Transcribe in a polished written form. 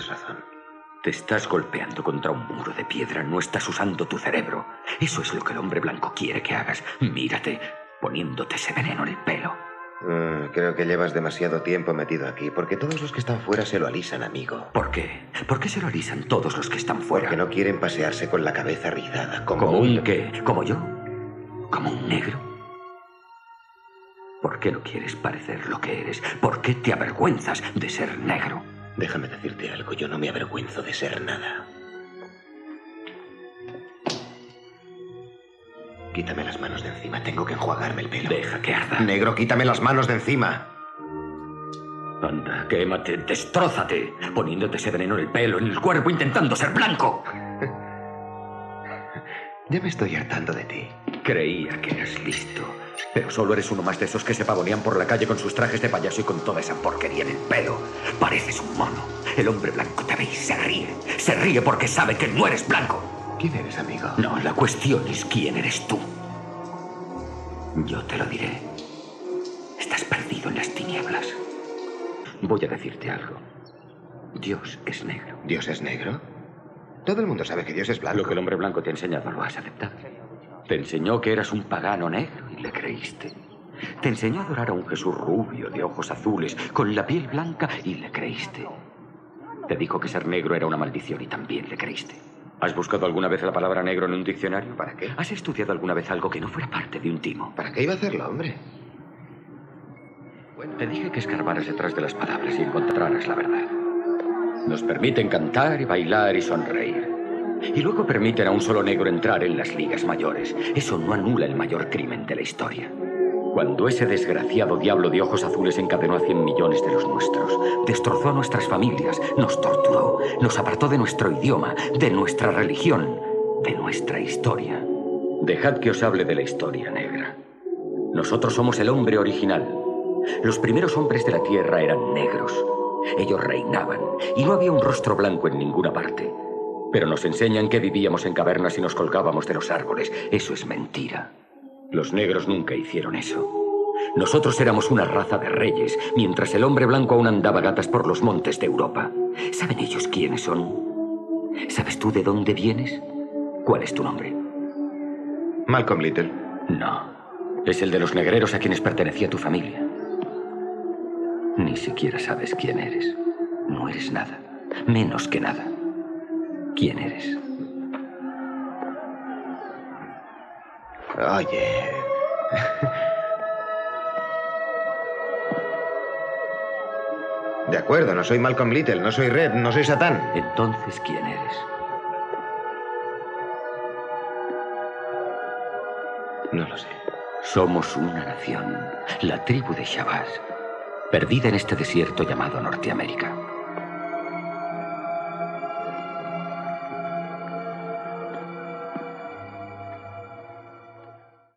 tienes razón. Te estás golpeando contra un muro de piedra, no estás usando tu cerebro. Eso es lo que el hombre blanco quiere que hagas. Mírate, poniéndote ese veneno en el pelo. Creo que llevas demasiado tiempo metido aquí, porque todos los que están fuera se lo alisan, amigo. ¿Por qué? ¿Por qué se lo alisan todos los que están fuera? Porque no quieren pasearse con la cabeza rizada, ¿Como un qué? ¿Como yo? ¿Como un negro? ¿Por qué no quieres parecer lo que eres? ¿Por qué te avergüenzas de ser negro? Déjame decirte algo, yo no me avergüenzo de ser nada. Quítame las manos de encima, tengo que enjuagarme el pelo. Deja que arda. Negro, quítame las manos de encima. Anda, quémate, destrózate, poniéndote ese veneno en el pelo, en el cuerpo, intentando ser blanco. Ya me estoy hartando de ti. Creía que eras listo, pero solo eres uno más de esos que se pavonean por la calle con sus trajes de payaso y con toda esa porquería en el pelo. Pareces un mono. El hombre blanco te ve y se ríe. Se ríe porque sabe que no eres blanco. ¿Quién eres, amigo? No, la cuestión es quién eres tú. Yo te lo diré. Estás perdido en las tinieblas. Voy a decirte algo. Dios es negro. ¿Dios es negro? Todo el mundo sabe que Dios es blanco. Lo que el hombre blanco te ha enseñado lo has aceptado. Te enseñó que eras un pagano negro y le creíste. Te enseñó a adorar a un Jesús rubio, de ojos azules, con la piel blanca y le creíste. Te dijo que ser negro era una maldición y también le creíste. ¿Has buscado alguna vez la palabra negro en un diccionario? ¿Para qué? ¿Has estudiado alguna vez algo que no fuera parte de un timo? ¿Para qué iba a hacerlo, hombre? Bueno, te dije que escarbaras detrás de las palabras y encontraras la verdad. Nos permiten cantar y bailar y sonreír. Y luego permiten a un solo negro entrar en las ligas mayores. Eso no anula el mayor crimen de la historia. Cuando ese desgraciado diablo de ojos azules encadenó a 100 millones de los nuestros, destrozó a nuestras familias, nos torturó, nos apartó de nuestro idioma, de nuestra religión, de nuestra historia. Dejad que os hable de la historia negra. Nosotros somos el hombre original. Los primeros hombres de la tierra eran negros. Ellos reinaban y no había un rostro blanco en ninguna parte. Pero nos enseñan que vivíamos en cavernas y nos colgábamos de los árboles. Eso es mentira. Los negros nunca hicieron eso. Nosotros éramos una raza de reyes, mientras el hombre blanco aún andaba gatas por los montes de Europa. ¿Saben ellos quiénes son? ¿Sabes tú de dónde vienes? ¿Cuál es tu nombre? Malcolm Little. No. Es el de los negreros a quienes pertenecía tu familia. Ni siquiera sabes quién eres. No eres nada. Menos que nada. ¿Quién eres? Oye... De acuerdo, no soy Malcolm Little, no soy Red, no soy Satán. Entonces, ¿quién eres? No lo sé. Somos una nación, la tribu de Shabazz, perdida en este desierto llamado Norteamérica.